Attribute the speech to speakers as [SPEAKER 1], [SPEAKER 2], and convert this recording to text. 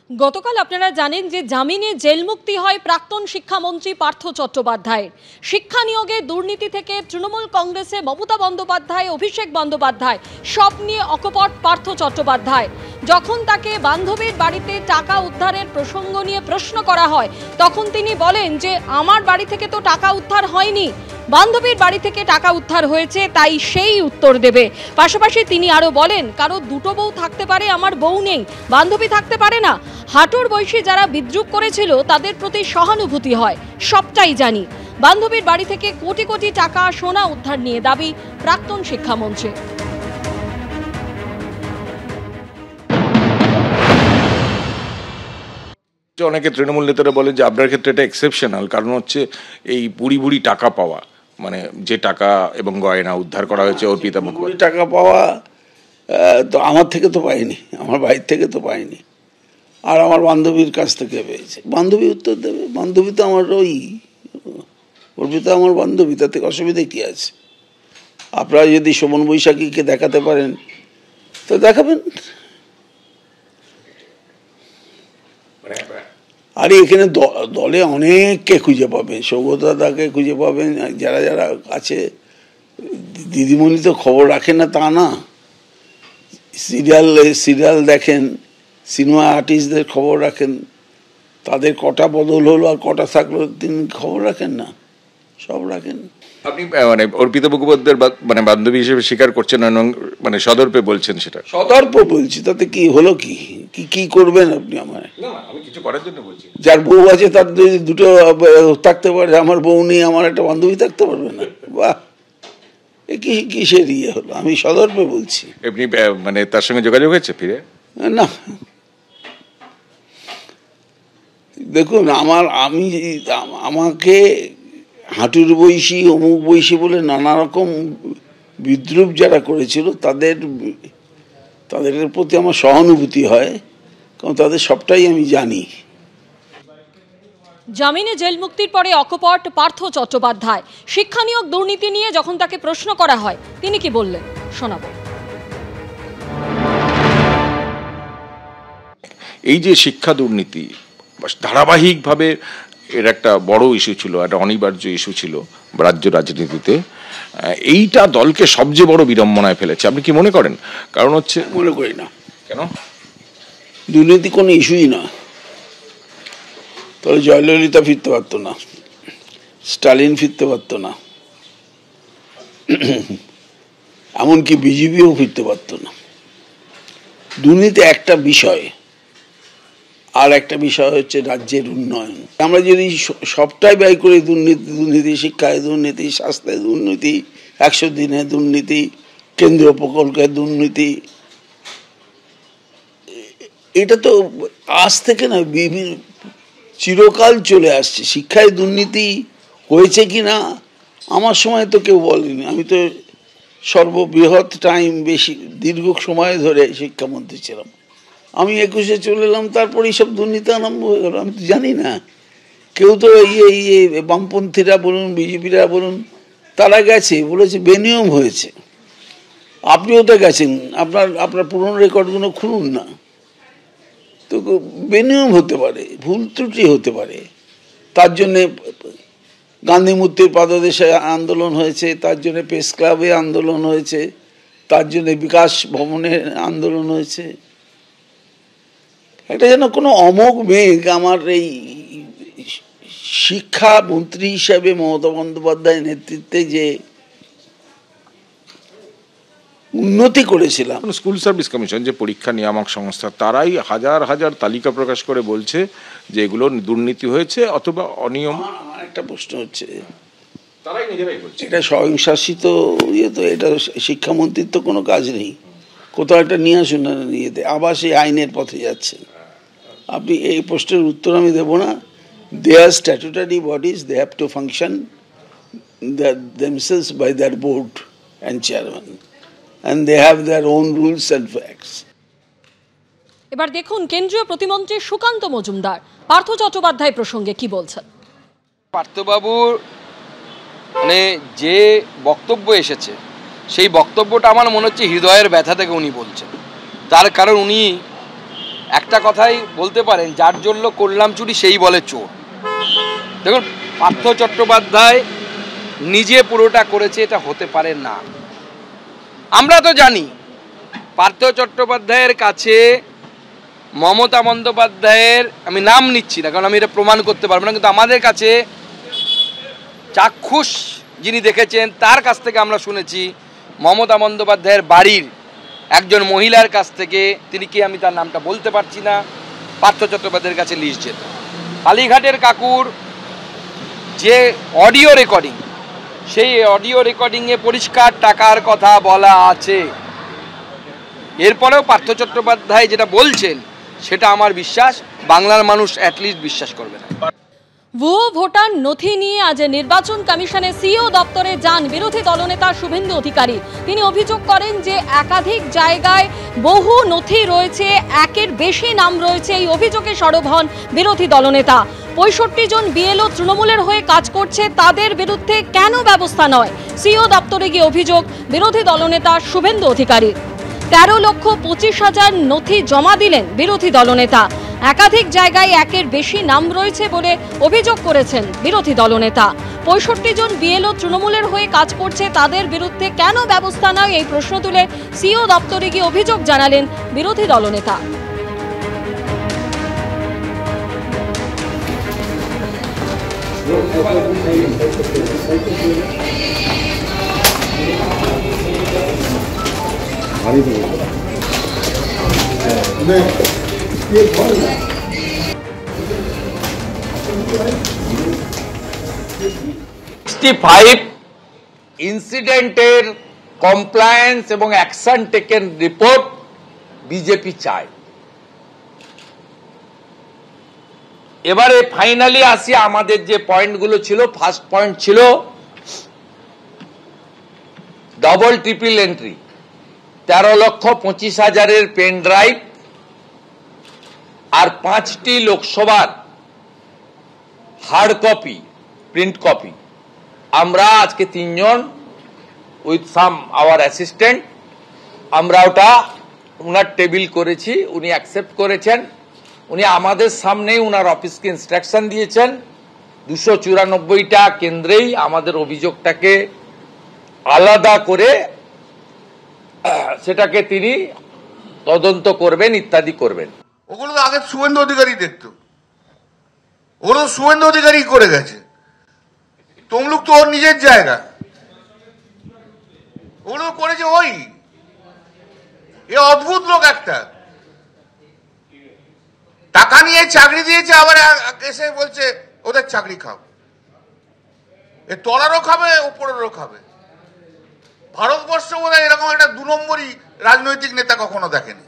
[SPEAKER 1] গতকাল আপনারা জানেন যে জামিনে জেল মুক্তি হয় প্রাক্তন শিক্ষামন্ত্রী পার্থ চট্টোপাধ্যায়ের। শিক্ষা নিয়োগে দুর্নীতি থেকে তৃণমূল কংগ্রেসে মমতা বন্দ্যোপাধ্যায়, অভিষেক বন্দ্যোপাধ্যায় সব নিয়ে অকপট পার্থ চট্টোপাধ্যায়। যখন তাকে বান্ধবীর বাড়িতে টাকা উদ্ধারের প্রসঙ্গ নিয়ে প্রশ্ন করা হয়, তখন তিনি বলেন যে আমার বাড়ি থেকে তো টাকা উদ্ধার হয়নি, বান্ধবীর বাড়ি থেকে টাকা উদ্ধার হয়েছে, তাই সেই উত্তর দেবে। পাশাপাশি তিনি আরো বলেন, কারো দুটো বউ থাকতে পারে, আমার বউ নেই, বান্ধবী থাকতে পারে না। হাঁটুর বয়সী যারা বিদ্রুপ করেছিল তাদের প্রতি সহানুভূতি হয়, সবটাই জানি। বান্ধবীর বাড়ি থেকে কোটি কোটি টাকা সোনা উদ্ধার নিয়ে দাবি প্রাক্তন শিক্ষামন্ত্রী।
[SPEAKER 2] অনেকে তৃণমূল নেতারা বলেন যে আপনার ক্ষেত্রে এটা এক্সেপশনাল, কারণ হচ্ছে এই বুড়ি বুড়ি টাকা পাওয়া, মানে যে টাকা এবং গয়না উদ্ধার করা হয়েছে অর্পিতা মুখোপাধ্যায়।
[SPEAKER 3] টাকা পাওয়া তো আমার থেকে তো পাইনি, আমার বাড়ির থেকে তো পাইনি, আর আমার বান্ধবীর কাছ থেকে পেয়েছে। বান্ধবী উত্তর দেবে, বান্ধবী তো আমার অর্পিতা আমার বান্ধবী, তাতে অসুবিধা কি আছে? আপনারা যদি শোভন বৈশাখীকে দেখাতে পারেন তো দেখাবেন। আরে এখানে দলে অনেককে খুঁজে পাবেন, সৌগতদাকে খুঁজে পাবেন, যারা যারা আছে। দিদিমণি তো খবর রাখেন না তা না, সিরিয়াল দেখেন, সিনেমা আর্টিস্টদের খবর রাখেন, তাদের কটা বদল হলো আর কটা থাকলো তিনি খবর রাখেন না? সব রাখেন।
[SPEAKER 2] আপনি মানে অর্পিতা মুখোপাধ্যায়ের মানে বান্ধবী হিসেবে স্বীকার করছেন এবং মানে সদর্পে বলছেন? সেটা
[SPEAKER 3] সদর্প বলছি, তাতে কি হলো? কি করবেন আপনি? আমার
[SPEAKER 2] আমি কিছু করার জন্য বলছি।
[SPEAKER 3] যার বউ আছে তার যদি দুটো থাকতে পারে, আমার বউ নেই, আমার একটা বান্ধবী থাকতে পারবে না? বাহ, কিসের ইয়ে হলো? আমি সদর্পে বলছি।
[SPEAKER 2] এমনি মানে তার সঙ্গে যোগাযোগ হয়েছে ফিরে?
[SPEAKER 3] না, দেখুন, আমাকে হাঁটুর বয়সী, অমুক বয়সী বলে নানা রকম বিদ্রুপ যারা করেছিল তাদের প্রতি আমার সহানুভূতি হয়, কারণ তাদের সবটাই আমি জানি।
[SPEAKER 1] জামিনে জেল মুক্তির পরে অকপট পার্থ চট্টোপাধ্যায়। শিক্ষা নিয়োগ দুর্নীতি নিয়ে যখন তাকে প্রশ্ন করা হয় তিনি কি বললেন শোনাবো।
[SPEAKER 2] এই যে শিক্ষা দুর্নীতি ধারাবাহিকভাবে এর একটা বড় ইস্যু ছিল, একটা অনিবার্য ইস্যু ছিল রাজ্য রাজনীতিতে। এইটা দলকে সবচেয়ে বড় বিড়ম্বনায় ফেলেছে, আপনি কি মনে করেন? কারণ হচ্ছে
[SPEAKER 3] মনে করি না।
[SPEAKER 2] কেন?
[SPEAKER 3] দুর্নীতি কোনো ইস্যুই না। তাহলে জয়ললিতা ফিরতে পারতো না, স্টালিন ফিরতে পারতো না, এমনকি বিজেপিও ফিরতে পারতো না। দুর্নীতি একটা বিষয়, আর একটা বিষয় হচ্ছে রাজ্যের উন্নয়ন। আমরা যদি সবটাই ব্যয় করি দুর্নীতি, শিক্ষায় দুর্নীতি, স্বাস্থ্যে দুর্নীতি, 100 দিনে দুর্নীতি, কেন্দ্রীয় প্রকল্পের দুর্নীতি, এটা তো আজ থেকে না, চিরকাল চলে আসছে। শিক্ষায় দুর্নীতি হয়েছে কি না আমার সময় তো কেউ বলেনি। আমি তো সর্ববৃহৎ টাইম, বেশি দীর্ঘ সময় ধরে শিক্ষামন্ত্রী ছিলাম। আমি 21-এ চলে এলাম, তারপর এইসব দুর্নীতি আরম্ভ হয়ে গেল। আমি তো জানি না। কেউ তো এই বামপন্থীরা বলুন, বিজেপিরা বলুন, তারা গেছে বলেছে বেনিয়ম হয়েছে। আপনিও তো গেছেন, আপনার পুরনো রেকর্ডগুলো খুলুন না। তো বেনিয়ম হতে পারে, ভুল ত্রুটি হতে পারে। তার জন্যে গান্ধী মূর্তির পাদদেশে আন্দোলন হয়েছে, তার জন্যে প্রেস ক্লাবে আন্দোলন হয়েছে, তার জন্যে বিকাশ ভবনে আন্দোলন হয়েছে। এটা যেন কোনো অমোঘ মেঘ আমার এই শিক্ষামন্ত্রী হিসাবে মমতা বন্দ্যোপাধ্যায়ের নেতৃত্বে যে উন্নতি করেছিলাম।
[SPEAKER 2] স্কুল সার্ভিস কমিশন যে পরীক্ষা নিয়ামক সংস্থা, তারাই হাজার হাজার তালিকা প্রকাশ করে বলছে যে এগুলো দুর্নীতি হয়েছে অথবা অনিয়ম।
[SPEAKER 3] আমার একটা প্রশ্ন হচ্ছে,
[SPEAKER 2] তারাই নিজেরাই বলছে
[SPEAKER 3] এটা স্বয়ংশাসিত ইয়ে, তো এটা শিক্ষামন্ত্রীর তো কোনো কাজ নেই। কোথাও একটা নিয়ে আসুন না, নিয়েতে আবার সেই আইনের পথে যাচ্ছেন আপনি। এই প্রশ্নের উত্তর আমি দেব না। They are statutory bodies, they have to function themselves by their board and chairman, and they have their own rules and facts.
[SPEAKER 1] এবার দেখুন কেন্দ্রীয় প্রতিমন্ত্রী সুকান্ত মজুমদার পার্থ চট্টোপাধ্যায় প্রসঙ্গে কি বলছেন।
[SPEAKER 4] পার্থবাবুর মানে যে বক্তব্য এসেছে, সেই বক্তব্যটা আমার মনে হচ্ছে হৃদয়ের ব্যথা থেকে উনি বলছেন। তার কারণ উনি একটা কথাই বলতে পারেন, যার জন্য করলাম চুরি সেই বলে চোর। দেখুন, পার্থ চট্টোপাধ্যায় নিজে পুরোটা করেছে, এটা হতে পারে না। আমরা তো জানি পার্থ চট্টোপাধ্যায়ের কাছে মমতা বন্দ্যোপাধ্যায়ের, আমি নাম নিচ্ছি না কারণ আমি এটা প্রমাণ করতে পারবো না, কিন্তু আমাদের কাছে চাক্ষুষ যিনি দেখেছেন তার কাছ থেকে আমরা শুনেছি মমতা বন্দ্যোপাধ্যায়ের বাড়ির একজন মহিলার কাছ থেকে, তিনি কি আমি তার নামটা বলতে পারছি না, পার্থ চট্টোপাধ্যায়ের কাছে লিস্ট যেত। কালীঘাটের কাকুর যে অডিও রেকর্ডিং, সেই অডিও রেকর্ডিংয়ে পরিষ্কার টাকার কথা বলা আছে। এরপরেও পার্থ চট্টোপাধ্যায় যেটা বলছেন সেটা আমার বিশ্বাস বাংলার মানুষ অ্যাটলিস্ট বিশ্বাস করবে না।
[SPEAKER 1] ভুয়ো ভোটার নথি নিয়ে আজ নির্বাচন কমিশনের সিইও দপ্তরে যান বিরোধী দলনেতা শুভেন্দু অধিকারী। তিনি অভিযোগ করেন যে একাধিক জায়গায় বহু নথি রয়েছে, একের বেশি নাম রয়েছে। এই অভিযোগে সরব হন বিরোধী দলনেতা। 65 জন বিএলও তৃণমূলের হয়ে কাজ করছে, তাদের বিরুদ্ধে কেন ব্যবস্থা নয়? সিইও দপ্তরে গিয়ে অভিযোগ বিরোধী দলনেতা শুভেন্দু অধিকারী। 13,25,000 নথি জমা দিলেন বিরোধী দলনেতা। একাধিক জায়গায় একের বেশি নাম রয়েছে বলে অভিযোগ করেছেন বিরোধী দলনেতা। 65 জন বিএলও তৃণমূলের হয়ে কাজ করছে, তাদের বিরুদ্ধে কেন ব্যবস্থা নয়, এই প্রশ্ন তুলে সিইও দপ্তরে গিয়ে অভিযোগ জানালেন বিরোধী দলনেতা।
[SPEAKER 5] ইনসিডেন্টের কমপ্লায়েন্স এবং অ্যাকশন টেকেন রিপোর্ট বিজেপি চায়। এবারে ফাইনালি আসি আমাদের যে পয়েন্টগুলো ছিল। ফার্স্ট পয়েন্ট ছিল double triple entry, 13,25,000 pen drive আর 5টি লোকসভার হার্ড কপি, প্রিন্ট কপি। আমরা আজকে 3 জন উইথ সাম আওয়ার অ্যাসিস্ট্যান্ট আমরা ওটা উনার টেবিল করেছি, উনি অ্যাকসেপ্ট করেছেন। উনি আমাদের সামনেই উনার অফিসকে ইনস্ট্রাকশন দিয়েছেন 294টা কেন্দ্রেই আমাদের অভিযোগটাকে আলাদা করে সেটাকে তিনি তদন্ত করবেন, ইত্যাদি করবেন।
[SPEAKER 6] ওগুলো তো আগে শুভেন্দু অধিকারী দেখতো, ওগুলো শুভেন্দু অধিকারী করে গেছে। তমলুক তো ওর নিজের জায়গা, ওগুলো করেছে ওই। এ অদ্ভুত লোক একটা, টাকা নিয়ে চাকরি দিয়েছে, আবার এসে বলছে ওদের চাকরি খাও। এ তলারও খাবে, উপরেরও খাবে। ভারতবর্ষ বোধহয় এরকম একটা 2 নম্বরই রাজনৈতিক নেতা কখনো দেখেনি।